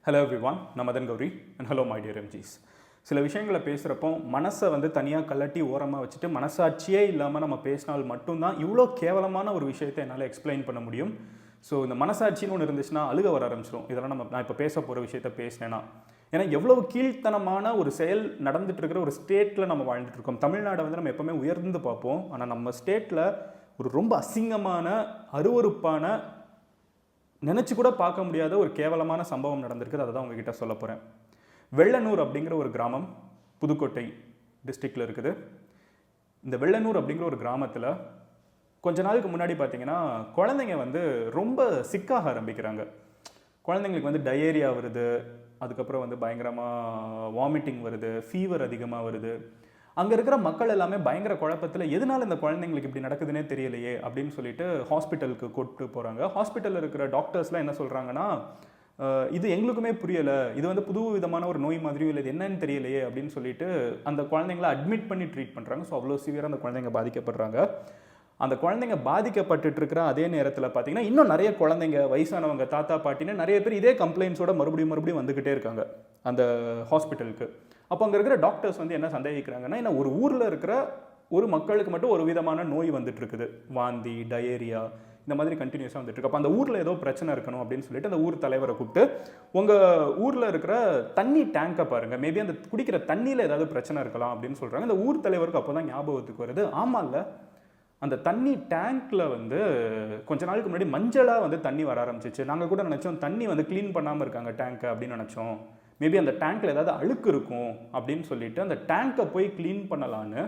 Hello everyone, நான் Madan Gowri and hello my dear MGs. சில விஷயங்களை பேசுகிறப்போ மனசை தனியாக கலட்டி ஓரமாக வச்சுட்டு மனசாட்சியே இல்லாமல் நம்ம பேசினால் மட்டும்தான் இவ்வளோ கேவலமான ஒரு விஷயத்தை என்னால் எக்ஸ்பிளைன் பண்ண முடியும். ஸோ இந்த மனசாட்சின்னு ஒன்று இருந்துச்சுன்னா அழுக வர ஆரம்பிச்சிடும். இதெல்லாம் நான் இப்போ பேச போகிற விஷயத்த பேசினேன்னா ஏன்னா எவ்வளவு கீழ்த்தனமான ஒரு செயல் நடந்துட்டு இருக்கிற ஒரு ஸ்டேட்டில் நம்ம வாழ்ந்துட்டு இருக்கோம். தமிழ்நாடை நம்ம எப்போவுமே உயர்ந்து பார்ப்போம். ஆனால் நம்ம ஸ்டேட்டில் ஒரு ரொம்ப அசிங்கமான அருவருப்பான நினச்சி கூட பார்க்க முடியாத ஒரு கேவலமான சம்பவம் நடந்திருக்குது. அதை தான் உங்ககிட்ட சொல்ல போகிறேன். வெள்ளனூர் அப்படிங்கிற ஒரு கிராமம் புதுக்கோட்டை டிஸ்ட்ரிக்டில் இருக்குது. இந்த வெள்ளனூர் அப்படிங்கிற ஒரு கிராமத்தில் கொஞ்ச நாளுக்கு முன்னாடி பார்த்தீங்கன்னா குழந்தைங்க ரொம்ப சிக்காக ஆரம்பிக்கிறாங்க. குழந்தைங்களுக்கு டயேரியா வருது, அதுக்கப்புறம் பயங்கரமாக வாமிட்டிங் வருது, ஃபீவர் அதிகமாக வருது. அங்கே இருக்கிற மக்கள் எல்லாமே பயங்கர குழப்பத்தில் எதனால இந்த குழந்தைங்களுக்கு இப்படி நடக்குதுன்னே தெரியலையே அப்படின்னு சொல்லிட்டு ஹாஸ்பிட்டலுக்கு கூப்பிட்டு போகிறாங்க. ஹாஸ்பிட்டலில் இருக்கிற டாக்டர்ஸ்லாம் என்ன சொல்கிறாங்கன்னா, இது எங்களுக்குமே புரியலை, இது புது விதமான ஒரு நோய் மாதிரியும் இல்லை, இது என்னன்னு தெரியலையே அப்படின்னு சொல்லிட்டு அந்த குழந்தைங்கள அட்மிட் பண்ணி ட்ரீட் பண்ணுறாங்க. ஸோ அவ்வளோ சிவியராக அந்த குழந்தைங்க பாதிக்கப்படுறாங்க. அந்த குழந்தைங்க பாதிக்கப்பட்டு இருக்கிற அதே நேரத்தில் பார்த்தீங்கன்னா இன்னும் நிறைய குழந்தைங்க, வயசானவங்க, தாத்தா பாட்டின்னு நிறைய பேர் இதே கம்ப்ளைண்ட்ஸோட மறுபடியும் வந்துக்கிட்டே இருக்காங்க அந்த ஹாஸ்பிட்டலுக்கு. அப்போ அங்கே இருக்கிற டாக்டர்ஸ் என்ன சந்தேகிக்கிறாங்கன்னா, ஏன்னா ஒரு ஊரில் இருக்கிற ஒரு மக்களுக்கு மட்டும் ஒரு விதமான நோய் வந்துட்டு இருக்குது, வாந்தி, டயேரியா, இந்த மாதிரி கண்டினியூஸாக வந்துட்டு இருக்கு. அப்போ அந்த ஊரில் ஏதோ பிரச்சனை இருக்கணும் அப்படின்னு சொல்லிட்டு அந்த ஊர் தலைவரை கூப்பிட்டு உங்கள் ஊரில் இருக்கிற தண்ணி டேங்கை பாருங்கள், மேபி அந்த குடிக்கிற தண்ணியில் ஏதாவது பிரச்சனை இருக்கலாம் அப்படின்னு சொல்கிறாங்க. அந்த ஊர் தலைவருக்கு அப்போ தான் ஞாபகத்துக்கு வருது, ஆமாம் இல்லை அந்த தண்ணி டேங்க்கில் கொஞ்ச நாளுக்கு முன்னாடி மஞ்சளாக தண்ணி வர ஆரம்பிச்சிச்சு. நாங்கள் கூட நினச்சோம் தண்ணி க்ளீன் பண்ணாமல் இருக்காங்க டேங்கை அப்படின்னு நினச்சோம். மேபி அந்த டேங்க்கில் ஏதாவது அழுக்கு இருக்கும் அப்படின்னு சொல்லிட்டு அந்த டேங்கை போய் க்ளீன் பண்ணலான்னு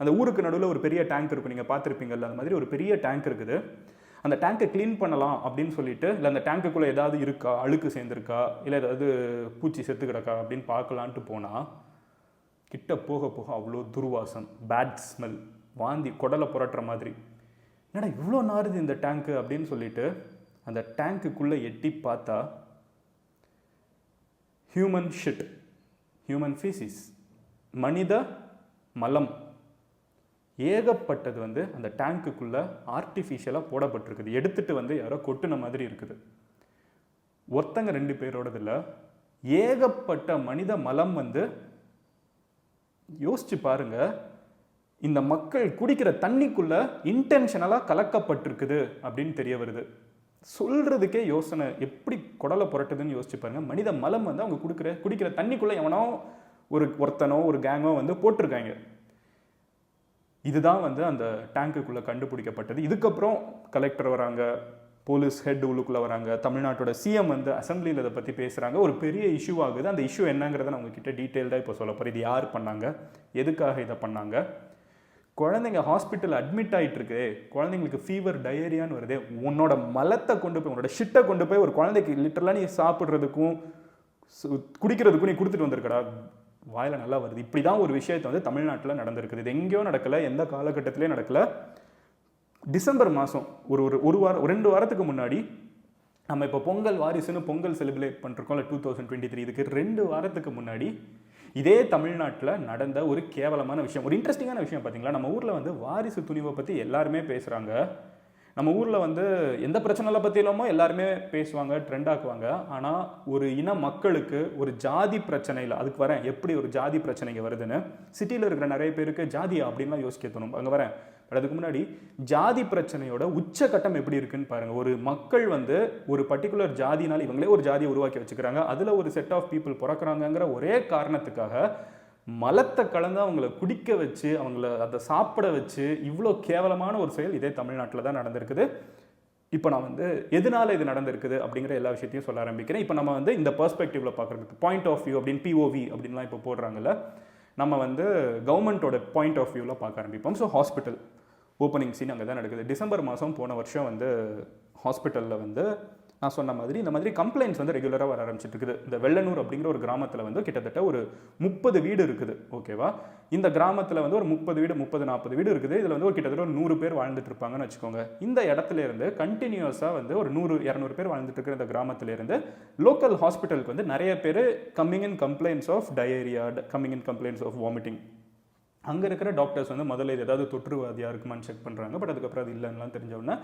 அந்த ஊருக்கு நடுவில் ஒரு பெரிய டேங்க் இருக்கும், நீங்கள் பார்த்துருப்பீங்கல்ல, அந்த மாதிரி ஒரு பெரிய டேங்க் இருக்குது. அந்த டேங்கை க்ளீன் பண்ணலாம் அப்படின்னு சொல்லிட்டு, இல்லை அந்த டேங்க்குள்ளே ஏதாவது இருக்கா, அழுக்கு சேர்ந்துருக்கா, இல்லை ஏதாவது பூச்சி செத்து கிடக்கா அப்படின்னு பார்க்கலான்ட்டு போனால் கிட்ட போக போக அவ்வளோ துர்வாசம், பேட் ஸ்மெல், வாந்தி குடலை புரட்டுற மாதிரி. என்னடா இவ்வளோ நாறுது இந்த டேங்க்கு அப்படின்னு சொல்லிட்டு அந்த டேங்க்குள்ளே எட்டி பார்த்தா ஹியூமன் ஷிட், ஹியூமன் ஃபீசிஸ், மனித மலம் ஏகப்பட்டது அந்த டேங்க்குள்ளே ஆர்டிஃபிஷியலாக போடப்பட்டிருக்குது. எடுத்துகிட்டு யாரோ கொட்டுன மாதிரி இருக்குது. ஒருத்தங்க 2 பேரோடது இல்லை, ஏகப்பட்ட மனித மலம். யோசிச்சு பாருங்க, இந்த மக்கள் குடிக்கிற தண்ணிக்குள்ள இன்டென்ஷனலாக கலக்கப்பட்டிருக்குது அப்படின்னு தெரிய வருது. சொல்றதுக்கே யோசனை எப்படி குடலை புரட்டுதுன்னு யோசிச்சு பாருங்க. மனித மலம் அவங்க குடிக்கிற தண்ணிக்குள்ள எவனோ ஒருத்தனோ ஒரு கேங்கோ போட்டிருக்காங்க. இதுதான் அந்த டேங்குக்குள்ள கண்டுபிடிக்கப்பட்டது. இதுக்கப்புறம் கலெக்டர் வராங்க, போலீஸ் ஹெட் உள்ளுக்குள்ள வராங்க, தமிழ்நாட்டோட சிஎம் அசம்பிளியில் இதை பற்றி பேசுகிறாங்க. ஒரு பெரிய இஷ்யூ ஆகுது. அந்த இஷ்யூ என்னங்கிறத நான் உங்ககிட்ட டீட்டெயில்டாக இப்போ சொல்ல போகிறேன். இது யார் பண்ணாங்க, எதுக்காக இதை பண்ணாங்க. குழந்தைங்க ஹாஸ்பிட்டல் அட்மிட் ஆகிட்டு இருக்கு, குழந்தைங்களுக்கு ஃபீவர், டயேரியான்னு வருது. உன்னோட மலத்தை கொண்டு போய், உன்னோட ஷிட்டை கொண்டு போய் ஒரு குழந்தைக்கு லிட்டரலாக நீ சாப்பிட்றதுக்கும் குடிக்கிறதுக்கும் நீ கொடுத்துட்டு வந்திருக்கடா, வாயில் நல்லா வருது. இப்படி தான் ஒரு விஷயத்தை தமிழ்நாட்டில் நடந்திருக்குது. இது எங்கேயோ நடக்கலை, எந்த காலகட்டத்திலே நடக்கலை. டிசம்பர் மாதம் ஒரு வாரம் 2 வாரத்துக்கு முன்னாடி நம்ம இப்போ பொங்கல் வாரிசுன்னு பொங்கல் செலிப்ரேட் பண்ணிருக்கோம்ல 2023, இதுக்கு 2 வாரத்துக்கு முன்னாடி இதே தமிழ்நாட்டில் நடந்த ஒரு கேவலமான விஷயம், ஒரு இன்ட்ரெஸ்டிங்கான விஷயம் பார்த்தீங்களா. நம்ம ஊரில் வாரிசு துணிவை பற்றி எல்லாருமே பேசுகிறாங்க. நம்ம ஊரில் எந்த பிரச்சனைகளை பற்றி இல்லாமல் எல்லாருமே பேசுவாங்க, ட்ரெண்ட் ஆக்குவாங்க. ஆனால் ஒரு இன மக்களுக்கு ஒரு ஜாதி பிரச்சனையில், அதுக்கு வரேன் எப்படி ஒரு ஜாதி பிரச்சனைங்க வருதுன்னு. சிட்டியில் இருக்கிற நிறைய பேருக்கு ஜாதியா அப்படின்லாம் யோசிக்க தோணும். அங்கே வரேன். அதுக்கு முன்னாடி ஜாதி பிரச்சனையோட உச்சகட்டம் எப்படி இருக்குன்னு பாருங்கள். ஒரு மக்கள் ஒரு பர்டிகுலர் ஜாதினால் இவங்களே ஒரு ஜாதியை உருவாக்கி வச்சுக்கிறாங்க. அதில் ஒரு செட் ஆஃப் பீப்புள் பிறக்கிறாங்கிற ஒரே காரணத்துக்காக மலத்தை கலந்து அவங்கள குடிக்க வச்சு, அவங்கள அதை சாப்பிட வச்சு, இவ்வளோ கேவலமான ஒரு செயல் இதே தமிழ்நாட்டில் தான் நடந்திருக்குது. இப்போ நான் எதனால இது நடந்திருக்குது அப்படிங்கிற எல்லா விஷயத்தையும் சொல்ல ஆரம்பிக்கிறேன். இப்போ நம்ம இந்த பெர்ஸ்பெக்டிவ்ல பார்க்குறதுக்கு பாயிண்ட் ஆஃப் வியூ அப்படின்னு பிஓவி அப்படின்லாம் இப்போ போடுறாங்கல்ல, நம்ம கவர்மெண்ட்டோட பாயிண்ட் ஆஃப் வியூவில் பார்க்க ஆரம்பிப்போம். ஸோ ஹாஸ்பிட்டல் ஓப்பனிங் சீன் அங்கே தான் நடக்குது. டிசம்பர் மாதம் போன வருஷம் ஹாஸ்பிட்டலில் நான் சொன்ன மாதிரி இந்த மாதிரி கம்ப்ளைண்ட்ஸ் ரெகுலராக வர ஆரம்பிச்சிட்டு இருக்குது. இந்த வெள்ளனூர் அப்படிங்கிற ஒரு கிராமத்தில் கிட்டத்தட்ட ஒரு 30 வீடு இருக்குது. ஓகேவா, இந்த கிராமத்தில் ஒரு 30 வீடு 30-40 வீடு இருக்குது. இதில் ஒரு கிட்டத்தட்ட ஒரு 100 பேர் வாழ்ந்துட்டு இருப்பாங்கன்னு வச்சுக்கோங்க. இந்த இடத்துல இருந்து கண்டினியூஸாக ஒரு 100-200 பேர் வாழ்ந்துட்டு இருக்கிற இந்த கிராமத்திலேருந்து லோக்கல் ஹாஸ்பிட்டலுக்கு நிறைய பேர் coming in complaints of diarrhoea, coming in complaints of vomiting. அங்கே இருக்கிற டாக்டர்ஸ் முதல்ல இது ஏதாவது தொற்றுவாதியாக இருக்குமான்னு செக் பண்ணுறாங்க. பட் அதுக்கப்புறம் அது இல்லைன்னா தெரிஞ்சவொன்னே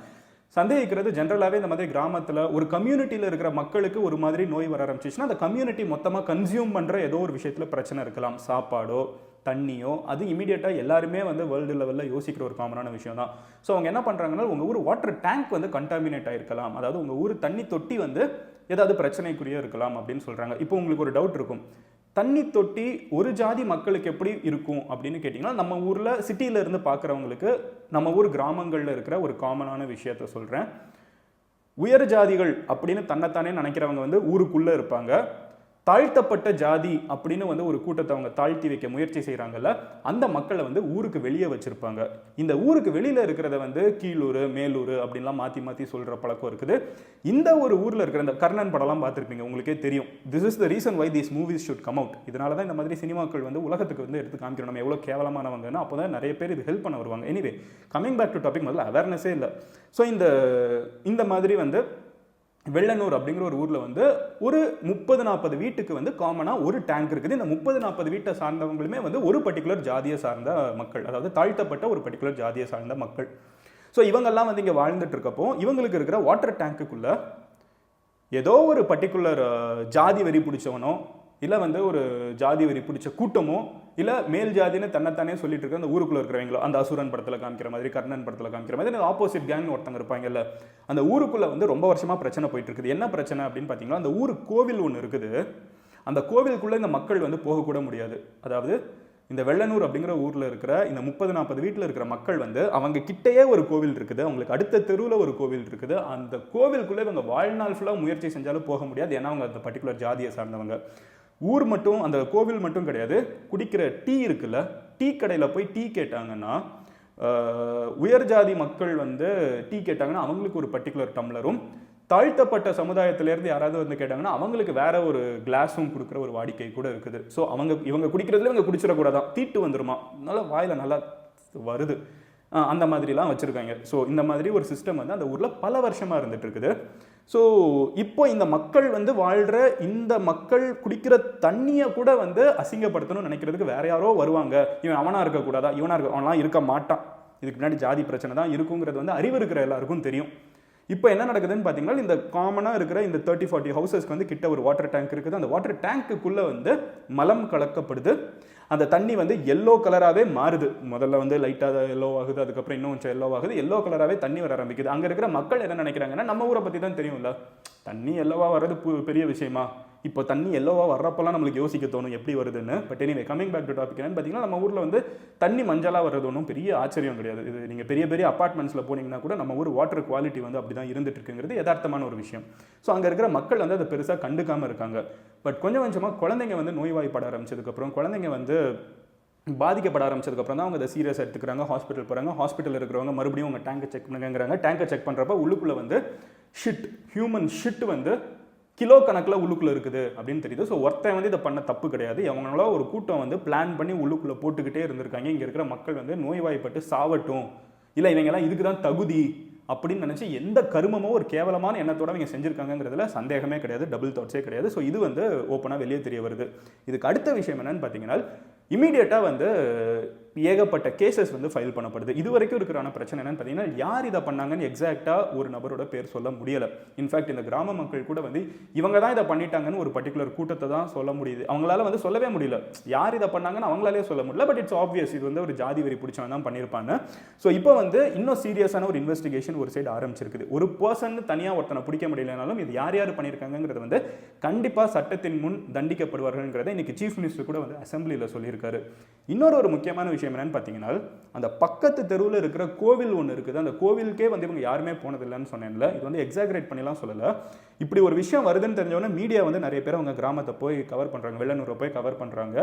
சந்தேகிக்கிறது ஜென்ரலாகவே இந்த மாதிரி கிராமத்தில் ஒரு கம்யூனிட்டியில் இருக்கிற மக்களுக்கு ஒரு மாதிரி நோய் வர ஆரம்பிச்சிச்சுன்னா அந்த கம்யூனிட்டி மொத்தமாக கன்சியூம் பண்ணுற ஏதோ ஒரு விஷயத்தில் பிரச்சனை இருக்கலாம், சாப்பாடோ தண்ணியோ, அது இமீடியட்டாக எல்லாருமே வந்து வேர்ல்டு லெவலில் யோசிக்கிற ஒரு காமனான விஷயம் தான். ஸோ அவங்க என்ன பண்ணுறாங்கன்னா உங்கள் ஊர் வாட்டர் டேங்க் வந்து கண்டாமினேட் ஆகிருக்கலாம், அதாவது உங்கள் ஊர் தண்ணி தொட்டி வந்து ஏதாவது பிரச்சனைக்குரிய இருக்கலாம் அப்படின்னு சொல்கிறாங்க. இப்போ உங்களுக்கு ஒரு டவுட் இருக்கும், தண்ணி தொட்டி ஒரு ஜாதி மக்களுக்கு எப்படி இருக்கும் அப்படின்னு கேட்டிங்கன்னா, நம்ம ஊரில் சிட்டியில் இருந்து பார்க்குறவங்களுக்கு நம்ம ஊர் கிராமங்களில் இருக்கிற ஒரு காமனான விஷயத்த சொல்கிறேன். உயர் ஜாதிகள் அப்படின்னு தன்னைத்தானே நினைக்கிறவங்க வந்து ஊருக்குள்ளே இருப்பாங்க. தாழ்த்தப்பட்ட ஜாதி அப்படின்னு வந்து ஒரு கூட்டத்தை அவங்க தாழ்த்தி வைக்க முயற்சி செய்கிறாங்கல்ல, அந்த மக்களை வந்து ஊருக்கு வெளியே வச்சுருப்பாங்க. இந்த ஊருக்கு வெளியில் இருக்கிறத வந்து கீழூர் மேலூர் அப்படின்லாம் மாற்றி மாற்றி சொல்கிற பழக்கம் இருக்குது. இந்த ஒரு ஊரில் இருக்கிற இந்த கர்ணன் படம்லாம் பார்த்துருப்பீங்க, உங்களுக்கே தெரியும். This is the reason why these movies should come out. இதனால தான் இந்த மாதிரி சினிமாக்கள் வந்து உலகத்துக்கு வந்து எடுத்து காமிக்கிறோம் நம்ம எவ்வளோ கேவலமானவங்கன்னா, அப்போ தான் நிறைய பேர் இது ஹெல்ப் பண்ண வருவாங்க. Anyway, coming back to topic, முதல்ல அவேர்னஸே இல்லை. ஸோ இந்த மாதிரி வந்து வெள்ளனூர் அப்படிங்கிற ஒரு ஊரில் வந்து ஒரு 30-40 வீட்டுக்கு வந்து காமனாக ஒரு டேங்க் இருக்குது. இந்த 30-40 வீட்டை சார்ந்தவங்களுமே வந்து ஒரு பர்டிகுலர் ஜாதியை சார்ந்த மக்கள், அதாவது தாழ்த்தப்பட்ட ஒரு பர்டிகுலர் ஜாதியை சார்ந்த மக்கள். ஸோ இவங்கெல்லாம் வந்து இங்கே வாழ்ந்துட்டு இருக்கப்போ இவங்களுக்கு இருக்கிற வாட்டர் டேங்க்குள்ளே ஏதோ ஒரு பர்டிகுலர் ஜாதி வெறி பிடிச்சவனோ இல்லை வந்து ஒரு ஜாதி வெறி பிடிச்ச கூட்டமோ இல்லை மேல் ஜாதின்னு தன்னைத்தானே சொல்லிட்டு இருக்க அந்த ஊருக்குள்ளே இருக்கிறவங்களோ, அந்த அசுரன் படத்தில் காமிக்கிற மாதிரி, கர்ணன் படத்தில் காமிக்கிற மாதிரி ஆப்போசிட் கேங் ஒருத்தங்க இருப்பாங்கல்ல, அந்த ஊருக்குள்ளே வந்து ரொம்ப வருஷமாக பிரச்சனை போயிட்டு இருக்குது. என்ன பிரச்சனை அப்படின்னு பார்த்தீங்கன்னா, அந்த ஊர் கோவில் ஒன்று இருக்குது. அந்த கோவிலுக்குள்ளே இந்த மக்கள் வந்து போகக்கூட முடியாது. அதாவது இந்த வெள்ளனூர் அப்படிங்கிற ஊரில் இருக்கிற இந்த 30-40 வீட்டில் இருக்கிற மக்கள் வந்து அவங்க கிட்டேயே ஒரு கோவில் இருக்குது, அவங்களுக்கு அடுத்த தெருவில் ஒரு கோவில் இருக்குது. அந்த கோவிலுக்குள்ளே இவங்க வாழ்நாள் ஃபுல்லாக முயற்சி செஞ்சாலும் போக முடியாது, ஏன்னா அவங்க அந்த பர்டிகுலர் ஜாதியை சார்ந்தவங்க. ஊர் மட்டும், அந்த கோவில் மட்டும் கிடையாது, குடிக்கிற டீ இருக்குல்ல, டீ கடையில் போய் டீ கேட்டாங்கன்னா, உயர் ஜாதி மக்கள் வந்து டீ கேட்டாங்கன்னா அவங்களுக்கு ஒரு பர்டிகுலர் டம்ளரும், தாழ்த்தப்பட்ட சமுதாயத்திலேருந்து யாராவது வந்து கேட்டாங்கன்னா அவங்களுக்கு வேற ஒரு கிளாஸும் கொடுக்குற ஒரு வாடிக்கை கூட இருக்குது. ஸோ இவங்க குடிக்கிறதுல இவங்க குடிச்சிடக்கூடாதான், தீட்டு வந்துருமா, அதனால வாயில் நல்லா வருது, அந்த மாதிரிலாம் வச்சுருக்காங்க. ஸோ இந்த மாதிரி ஒரு சிஸ்டம் வந்து அந்த ஊரில் பல வருஷமாக இருந்துட்டு இருக்குது. ஸோ இப்போ இந்த மக்கள் வந்து வாழ்கிற இந்த மக்கள் குடிக்கிற தண்ணியை கூட வந்து அசிங்கப்படுத்தணும்னு நினைக்கிறதுக்கு வேற யாரோ வருவாங்க. இவன் அவனாக இருக்கக்கூடாதா, அவன்லாம் இருக்க மாட்டான், இதுக்கு முன்னாடி ஜாதி பிரச்சனை தான் இருக்குங்கிறது வந்து அறிவு இருக்கிற எல்லாருக்கும் தெரியும். இப்போ என்ன நடக்குதுன்னு பார்த்தீங்கன்னா, இந்த காமனாக இருக்கிற இந்த 30-40 ஹவுசஸ்க்கு வந்து கிட்ட ஒரு வாட்டர் டேங்க் இருக்குது. அந்த வாட்டர் டேங்க்குள்ளே வந்து மலம் கலக்கப்படுது. அந்த தண்ணி வந்து எல்லோ கலராகவே மாறுது. முதல்ல வந்து லைட்டாக எல்லோ ஆகுது, அதுக்கப்புறம் இன்னும் கொஞ்சம் எல்லோ ஆகுது, எல்லோ கலராகவே தண்ணி வர ஆரம்பிக்குது. அங்கே இருக்கிற மக்கள் என்ன நினைக்கிறாங்கன்னா, நம்ம ஊரை பற்றி தான் தெரியும்ல, தண்ணி எல்லோவாக வர்றது பெரிய விஷயமா, இப்போ தண்ணி எல்லோவாக வர்றப்பெல்லாம் நம்மளுக்கு யோசிக்க தோணும் எப்படி வருதுன்னு. But anyway, coming back to topic என்னன்னு பார்த்தீங்கன்னா, நம்ம ஊரில் வந்து தண்ணி மஞ்சளாக வர்றது ஒன்றும் பெரிய ஆச்சரியம் கிடையாது. இது நீங்கள் பெரிய பெரிய அப்பார்ட்மெண்ட்ஸில் போனீங்கன்னா கூட நம்ம ஊர் வாட்டர் குவாலிட்டி வந்து அப்படி தான் இருந்துட்டு இருக்குங்கிறது யதார்த்தமான ஒரு விஷயம். ஸோ அங்கே இருக்கிற மக்கள் வந்து அதை பெருசாக கண்டுக்காமல் இருக்காங்க. பட் கொஞ்சம் கொஞ்சமாக குழந்தைங்க வந்து நோய்வாய்ப்பட ஆரம்பிச்சதுக்கப்புறம், குழந்தைங்க வந்து பாதிக்கப்பட ஆரம்பிச்சதுக்கப்புறம் தான் அவங்க அதை சீரியஸ் எடுத்துக்கிறாங்க, ஹாஸ்பிட்டல் போகிறாங்க. ஹாஸ்பிட்டல் இருக்கிறவங்க மறுபடியும் அவங்க டேங்கை செக் பண்ணுங்கிறாங்க. டேங்கை செக் பண்ணுறப்ப உள்ளுக்குள்ளே வந்து ஹியூமன் ஷிட் வந்து கிலோ கணக்கில் உள்ளுக்குள்ளே இருக்குது அப்படின்னு தெரியுது. ஸோ ஒருத்தன் வந்து இதை பண்ண தப்பு கிடையாது, அவங்களால ஒரு கூட்டம் வந்து பிளான் பண்ணி உள்ளுக்குள்ளே போட்டுக்கிட்டே இருந்திருக்காங்க. இங்கே இருக்கிற மக்கள் வந்து நோய்வாய்ப்பட்டு சாவட்டும், இல்லை இவங்கெல்லாம் இதுக்கு தான் தகுதி அப்படின்னு நினச்சி எந்த கருமமோ ஒரு கேவலமான எண்ணத்தோட இவங்க செஞ்சுருக்காங்கிறதுல சந்தேகமே கிடையாது, டபுள் தாட்ஸே கிடையாது. ஸோ இது வந்து ஓப்பனாக வெளியே தெரிய வருது. இதுக்கு அடுத்த விஷயம் என்னன்னு பார்த்தீங்கன்னா, இமீடியட்டாக வந்து ஏகப்பட்ட கேசஸ் வந்து ஃபைல் பண்ணப்படுது. இது வரைக்கும் இருக்கிறான பிரச்சனை என்னன்னு பார்த்தீங்கன்னா, யார் இதை பண்ணாங்கன்னு எக்ஸாக்டாக ஒரு நபரோட பேர் சொல்ல முடியலை. இன்ஃபேக்ட் இந்த கிராம மக்கள் கூட வந்து இவங்க தான் இதை பண்ணிட்டாங்கன்னு ஒரு பர்டிகுலர் கூட்டத்தை தான் சொல்ல முடியுது. அவங்களால வந்து சொல்லவே முடியல யார் இதை பண்ணாங்கன்னு, அவங்களாலே சொல்ல முடியல. பட் இட்ஸ் ஆப்வியஸ் இது வந்து ஒரு ஜாதி வெறி பிடிச்சவன் தான் பண்ணியிருப்பாங்க. ஸோ இப்போ வந்து இன்னும் சீரியஸான ஒரு இன்வெஸ்டிகேஷன் ஒரு சைடு ஆரம்பிச்சிருக்குது. ஒரு பர்சன் தனியாக ஒருத்தனை பிடிக்க முடியலனாலும் இது யார் யார் பண்ணியிருக்காங்கிறது வந்து கண்டிப்பாக சட்டத்தின் முன் தண்டிக்கப்படுவார்கள்ங்கிறத இன்னைக்கு சீஃப் மினிஸ்டர் கூட வந்து அசம்பிளியில் சொல்லியிருக்காரு. இன்னொரு முக்கியமான விஷயம் என்னன்னு பார்த்தீங்கன்னா, அந்த பக்கத்து தெருவில் இருக்கிற கோவில் ஒன்று இருக்குது. அந்த கோவிலுக்கே வந்து இவங்க யாருமே போனதில்லைன்னு சொன்னேன்ல, இது வந்து எக்ஸாகரேட் பண்ணிலாம் சொல்லலை. இப்படி ஒரு விஷயம் வருதுன்னு தெரிஞ்சவொன்னே மீடியா வந்து நிறைய பேர் அவங்க கிராமத்தை போய் கவர் பண்ணுறாங்க, வெள்ளனூரை போய் கவர் பண்ணுறாங்க.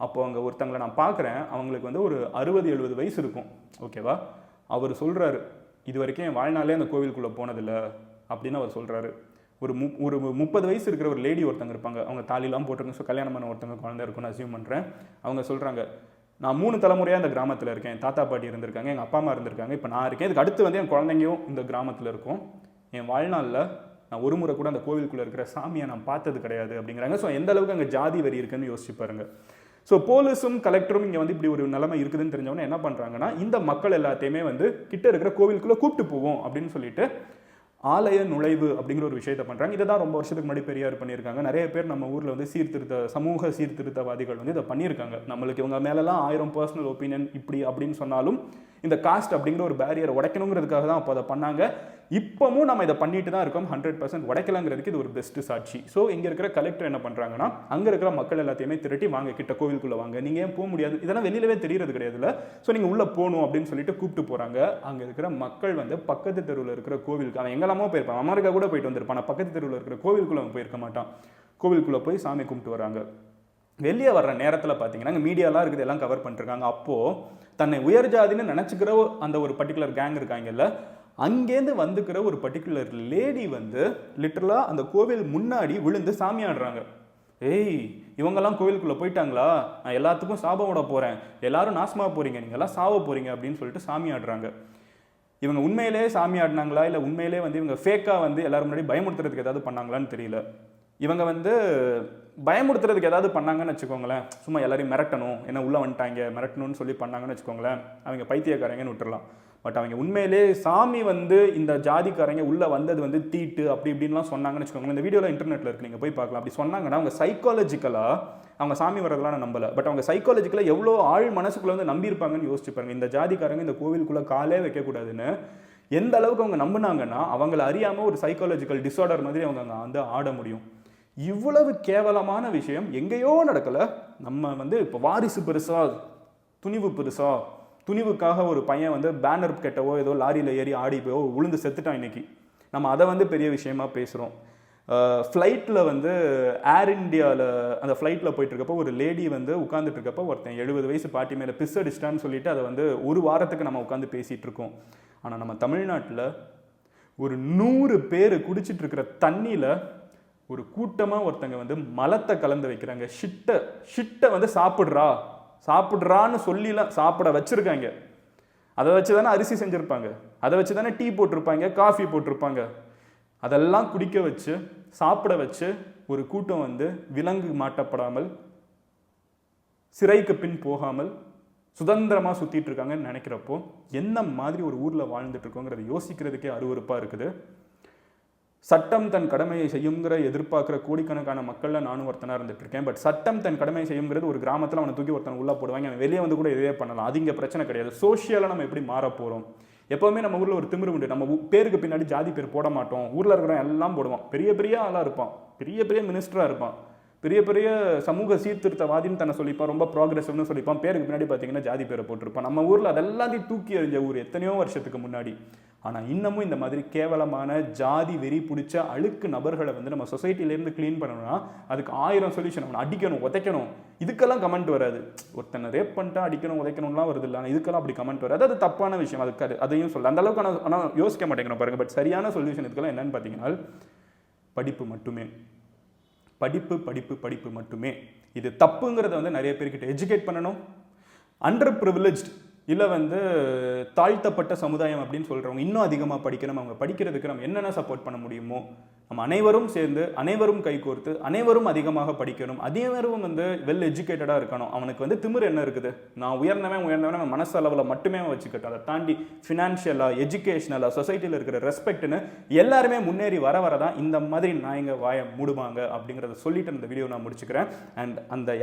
அப்போ அங்கே ஒருத்தங்களை நான் பார்க்குறேன், அவங்களுக்கு வந்து ஒரு 60-70 வயசு இருக்கும், ஓகேவா. அவர் சொல்கிறாரு, இது வரைக்கும் என் வாழ்நாளே அந்த கோவிலுக்குள்ளே போனதில்லை அப்படின்னு அவர் சொல்கிறாரு. ஒரு 30 வயசு இருக்கிற ஒரு லேடி ஒருத்தங்க இருப்பாங்க, அவங்க தாலிலாம் போட்டிருங்க. ஸோ கல்யாணம் பண்ண ஒருத்தங்க குழந்தை இருக்குன்னு அசியூம் பண்ணுறேன். அவங்க சொல்கிறாங்க, நான் 3 தலைமுறையாக இந்த கிராமத்தில் இருக்கேன், தாத்தா பாட்டி இருந்திருக்காங்க, எங்கள் அப்பா அம்மா இருந்திருக்காங்க, இப்போ நான் இருக்கேன், இதுக்கு அடுத்து வந்து என் குழந்தைங்களும் இந்த கிராமத்தில் இருக்கும். என் வாழ்நாளில் நான் ஒரு முறை கூட அந்த கோவிலுக்குள்ளே இருக்கிற சாமியை நான் பார்த்தது கிடையாது அப்படிங்கிறாங்க. ஸோ எந்த அளவுக்கு அங்கே ஜாதி வரி இருக்குன்னு யோசிச்சு பாருங்க. ஸோ போலீஸும் கலெக்டரும் இங்கே வந்து இப்படி ஒரு நிலைமை இருக்குதுன்னு தெரிஞ்சவொன்னே என்ன பண்ணுறாங்கன்னா, இந்த மக்கள் எல்லாத்தையுமே வந்து கிட்ட இருக்கிற கோவிலுக்குள்ளே கூப்பிட்டு போவோம் அப்படின்னு சொல்லிட்டு ஆலய நுழைவு அப்படிங்கிற ஒரு விஷயத்தை பண்ணுறாங்க. இதை தான் ரொம்ப வருஷத்துக்கு முன்னாடி பெரியார் பண்ணியிருக்காங்க. நிறைய பேர் நம்ம ஊரில் வந்து சமூக சீர்திருத்தவாதிகள் வந்து இதை பண்ணியிருக்காங்க. நம்மளுக்கு இவங்க மேலெல்லாம் 1000 பர்சனல் ஒப்பீனியன் இப்படி அப்படின்னு சொன்னாலும் இந்த காஸ்ட் அப்படிங்கிற ஒரு பேரியரை உடைக்கணுங்கிறதுக்காக தான் அப்போ அதை பண்ணாங்க. இப்போவும் நம்ம இதை பண்ணிட்டு தான் இருக்கோம். 100% உடைக்கலாங்கிறதுக்கு இது ஒரு பெஸ்ட் சாட்சி. ஸோ இங்கே இருக்கிற கலெக்டர் என்ன பண்ணுறாங்கன்னா, அங்கே இருக்கிற மக்கள் எல்லாத்தையுமே திரட்டி வாங்க கிட்ட கோவிலுக்குள்ளே வாங்க, நீங்கள் ஏன் போக முடியாது, இதெல்லாம் வெளியிலவே தெரியறது கிடையாதுல்ல, ஸோ நீங்கள் உள்ளே போகணும் அப்படின்னு சொல்லிட்டு கூப்பிட்டு போகிறாங்க. அங்கே இருக்கிற மக்கள் வந்து பக்கத்து தெருவில் இருக்கிற கோவிலுக்கு, அவன் எங்கெல்லாமோ போயிருப்பான், அமெரிக்கா கூட போயிட்டு வந்திருப்பான், ஆனால் பக்கத்து தெருவில் இருக்கிற கோவிலுக்குள்ளே அவன் போயிருக்க மாட்டான். கோவிலுக்குள்ளே போய் சாமி கும்பிட்டு வராங்க. வெளியே வர்ற நேரத்தில் பார்த்தீங்கன்னா மீடியாலாம் இருக்குது, எல்லாம் கவர் பண்ணிருக்காங்க. அப்போது தன்னை உயர் ஜாதின்னு நினச்சிக்கிற அந்த ஒரு பர்டிகுலர் கேங் இருக்காங்கல்ல, அங்கேருந்து வந்துக்கிற ஒரு பர்டிகுலர் லேடி வந்து லிட்டரலாக அந்த கோவில் முன்னாடி விழுந்து சாமி ஆடுறாங்க. ஏய், இவங்கெல்லாம் கோவிலுக்குள்ளே போயிட்டாங்களா, நான் எல்லாத்துக்கும் சாபம் விட போகிறேன், எல்லாரும் நாசமாக போகிறீங்க, நீங்கள் எல்லாம் சாவ போகிறீங்க அப்படின்னு சொல்லிட்டு சாமி ஆடுறாங்க. இவங்க உண்மையிலே சாமி ஆடினாங்களா இல்லை உண்மையிலே வந்து இவங்க ஃபேக்காக வந்து எல்லாரும் முன்னாடி பயமுறுத்துறதுக்கு ஏதாவது பண்ணாங்களான்னு தெரியல. இவங்க வந்து பயமுறுத்துறதுக்கு ஏதாவது பண்ணாங்கன்னு வச்சுக்கோங்களேன், சும்மா எல்லாரையும் மிரட்டணும், என்ன உள்ளே வந்துட்டாங்க மிரட்டணும்னு சொல்லி பண்ணாங்கன்னு வச்சுக்கோங்களேன், அவங்க பைத்தியக்காரங்கன்னு விட்டுறலாம். பட் அவங்க உண்மையிலே சாமி வந்து இந்த ஜாதிக்காரங்க உள்ளே வந்தது வந்து தீட்டு அப்படி இப்படின்லாம் சொன்னாங்கன்னு வச்சுக்கோங்களேன். இந்த வீடியோவில் இன்டர்நெட்டில் இருக்குது, நீங்கள் போய் பார்க்கலாம். அப்படி சொன்னாங்கன்னா அவங்க சைக்காலஜிக்கலாக, அவங்க சாமி வரதெல்லாம் நான் நம்பலை, பட் அவங்க சைக்காலஜிக்கலாக எவ்வளோ ஆள் மனசுக்குள்ளே வந்து நம்பியிருப்பாங்கன்னு யோசிச்சு பாருங்க. இந்த ஜாதிக்காரங்க இந்த கோவிலுக்குள்ளே காலே வைக்கக்கூடாதுன்னு எந்த அளவுக்கு அவங்க நம்பினாங்கன்னா அவங்கள அறியாமல் ஒரு சைக்காலஜிக்கல் டிஸார்டர் மாதிரி அவங்க அங்கே வந்து ஆட முடியும். இவ்வளவு கேவலமான விஷயம் எங்கேயோ நடக்கலை. நம்ம வந்து இப்போ வாரிசு பெருசா, துணிவு பெருசா, துணிவுக்காக ஒரு பையன் வந்து பேனர் கெட்டவோ ஏதோ லாரியில் ஏறி ஆடி போயோ விழுந்து செத்துட்டான் இன்னைக்கு. நம்ம அதை வந்து பெரிய விஷயமா பேசுகிறோம். ஃப்ளைட்டில் வந்து ஏர் இண்டியாவில் அந்த ஃப்ளைட்டில் போயிட்டு இருக்கப்போ ஒரு லேடி வந்து உட்காந்துட்டு இருக்கப்போ ஒருத்தன் 70 வயசு பாட்டி மேலே பிஸ் அடிச்சிட்டான்னு சொல்லிட்டு அதை வந்து ஒரு வாரத்துக்கு நம்ம உட்காந்து பேசிகிட்டு இருக்கோம். ஆனால் நம்ம தமிழ்நாட்டில் ஒரு 100 பேர் குடிச்சிட்டு இருக்கிற தண்ணியில் ஒரு கூட்டமாக ஒருத்தங்க வந்து மலத்தை கலந்து வைக்கிறாங்க. ஷிட்டை வந்து சாப்பிட்றான்னு சொல்லிலாம் சாப்பிட வச்சுருக்காங்க. அதை வச்சு தானே அரிசி செஞ்சுருப்பாங்க, அதை வச்சு தானே டீ போட்டிருப்பாங்க, காஃபி போட்டிருப்பாங்க. அதெல்லாம் குடிக்க வச்சு சாப்பிட வச்சு ஒரு கூட்டம் வந்து விலங்கு மாட்டப்படாமல், சிறைக்கு பின் போகாமல் சுதந்திரமாக சுற்றிட்டு இருக்காங்கன்னு நினைக்கிறப்போ என்ன மாதிரி ஒரு ஊரில் வாழ்ந்துட்டு இருக்கோங்கிறத யோசிக்கிறதுக்கே அருவருப்பாக இருக்குது. சட்டம் தன் கடமையை செய்யுங்கிற எதிர்பார்க்குற கோடிக்கணக்கான மக்களில் நானும் ஒருத்தனாக இருந்துட்டு இருக்கேன். பட் சட்டம் தன் கடமையை செய்யுங்கிறது ஒரு கிராமத்தில் அவனை தூக்கி ஒருத்தனை உள்ளே போடுவாங்க, அவன் வெளியே வந்து கூட இதே பண்ணலாம். அது இங்கே பிரச்சனை கிடையாது. சோஷியலாக நம்ம எப்படி மாற போகிறோம்? எப்போவுமே நம்ம ஊரில் ஒரு திமிரு உண்டு, நம்ம பேருக்கு பின்னாடி ஜாதி பேர் போட மாட்டோம். ஊரில் இருக்கிற எல்லாம் போடுவான், பெரிய பெரிய ஆளாக இருப்பான், பெரிய பெரிய மினிஸ்டராக இருப்பான், பெரிய பெரிய சமூக சீர்திருத்தவாதின்னு தன்னை சொல்லிப்பான், ரொம்ப ப்ராக்ரெசிவ்னு சொல்லிப்பான். பேருக்கு பின்னாடி பார்த்தீங்கன்னா ஜாதி பேரை போட்டிருப்பான். நம்ம ஊரில் அதெல்லாத்தையும் தூக்கி எறிஞ்ச ஊர் எத்தனையோ வருஷத்துக்கு முன்னாடி. ஆனால் இன்னமும் இந்த மாதிரி கேவலமான ஜாதி வெறி பிடிச்ச அழுக்கு நபர்களை வந்து நம்ம சொசைட்டிலேருந்து க்ளீன் பண்ணணும்னா அதுக்கு 1000 சொல்யூஷன். அவனை அடிக்கணும், உதைக்கணும், இதுக்கெல்லாம் கமெண்ட் வராது. ஒருத்தனை ரேப் பண்ணிட்டா அடிக்கணும் உதைக்கணும்லாம் வருது இல்லை, ஆனால் இதுக்கெல்லாம் அப்படி கமெண்ட் வராது. அது தப்பான விஷயம், அதுக்கு அதையும் சொல்ல அந்த அளவுக்கு ஆனால் யோசிக்க மாட்டேங்கிறோம் பாருங்கள். பட் சரியான சொல்யூஷன் இதுக்கெல்லாம் என்னன்னு பார்த்தீங்கன்னா படிப்பு மட்டுமே. படிப்பு மட்டுமே. இது தப்புங்கிறத வந்து நிறைய பேர்கிட்ட எஜுகேட் பண்ணணும். அண்டர் ப்ரிவிலேஜ்ட் இல்லை வந்து தாழ்த்தப்பட்ட சமுதாயம் அப்படின்னு சொல்கிறவங்க இன்னும் அதிகமாக படிக்கணும். அவங்க படிக்கிறதுக்கு நம்ம என்னென்ன சப்போர்ட் பண்ண முடியுமோ நம்ம அனைவரும் சேர்ந்து, அனைவரும் கைகோர்த்து, அனைவரும் அதிகமாக படிக்கணும். அனைவரும் வந்து வெல் எஜுகேட்டடாக இருக்கணும். அவனுக்கு வந்து திமிர் என்ன இருக்குது, நான் உயர்ந்தவன் மனசளவில் மட்டுமே வச்சுக்கிட்டோம். அதை தாண்டி ஃபினான்ஷியலாக, எஜுகேஷனலாக, சொசைட்டியில் இருக்கிற ரெஸ்பெக்ட்னு எல்லாருமே முன்னேறி வர தான் இந்த மாதிரி நாயங்க வாய மூடுவாங்க அப்படிங்கிறத சொல்லிட்டு இந்த வீடியோ நான் முடிச்சுக்கிறேன். அண்ட் அந்த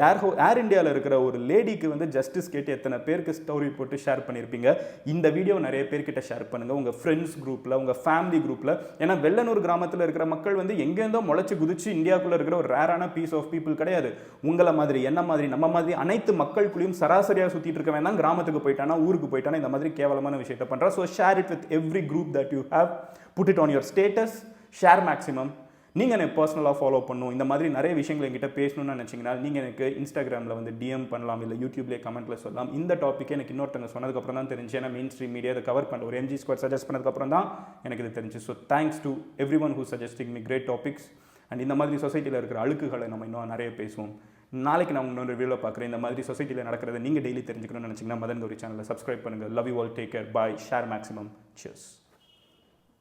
ஏர் இண்டியாவில் இருக்கிற ஒரு லேடிக்கு வந்து ஜஸ்டிஸ் கேட்டு எத்தனை பேருக்கு ஸ்டோரி போட்டு ஷேர் பண்ணியிருப்பீங்க. இந்த வீடியோ நிறைய பேர்கிட்ட ஷேர் பண்ணுங்கள், உங்கள் ஃப்ரெண்ட்ஸ் குரூப்பில், உங்கள் ஃபேமிலி குரூப்பில். ஏன்னா வெள்ளனூர் கிராமத்தில் இருக்கிற மக்கள் வந்து எங்கேருந்தோ முளைச்சு குதிச்சு இந்தியாவுக்குள்ள இருக்கிற ஒரு ரேரான பீஸ் ஆஃப் பீப்புள் கிடையாது. உங்களை மாதிரி, என்ன மாதிரி, நம்ம மாதிரி அனைத்து மக்களுக்குள்ளேயும் சராசரியாக சுற்றிட்டு இருக்க வேண்டாம். கிராமத்துக்கு போயிட்டானா, ஊருக்கு போயிட்டானா இந்த மாதிரி கேவலமான விஷயத்தை பண்ணுறா. So share it with every group that you have, put it on your status, share maximum. நீங்கள் எனக்கு பர்சனலாக ஃபாலோ பண்ணணும், இந்த மாதிரி நிறைய விஷயங்கள் என்கிட்ட பேசணும்னு நினச்சிங்கன்னா நீங்கள் எனக்கு இன்ஸ்டாகிராமில் வந்து டிஎம் பண்ணலாம், இல்லை யூடியூப்லேயே கமெண்ட்டில் சொல்லலாம். இந்த டாப்பிக்கே எனக்கு இன்னொருத்தங்க சொன்னதுக்கப்புறம் தான் தெரிஞ்சு. ஏன்னா மெயின் ஸ்ட்ரீம் மீடியா அதை கவர் பண்ண ஒரு MG ஸ்குவாட் சஜஸ்ட் பண்ணதுக்கப்புறம் தான் எனக்கு இது தெரிஞ்சு. So thanks to everyone who suggesting me great topics. And இந்த மாதிரி சொசைட்டியில் இருக்கிற அழுக்குகளை நம்ம இன்னும் நிறைய பேசுவோம். நாளைக்கு நான் இன்னொரு வீடியோவில் பார்க்குறேன். இந்த மாதிரி சொசைட்டியில் நடக்கிறத நீங்கள் டெய்லி தெரிஞ்சுக்கணும்னு நினச்சிங்கன்னா மதன் கௌரி சேனலை சப்ஸ்கிரைப் பண்ணுங்கள். Love you all, take care, bye, share maximum, cheers.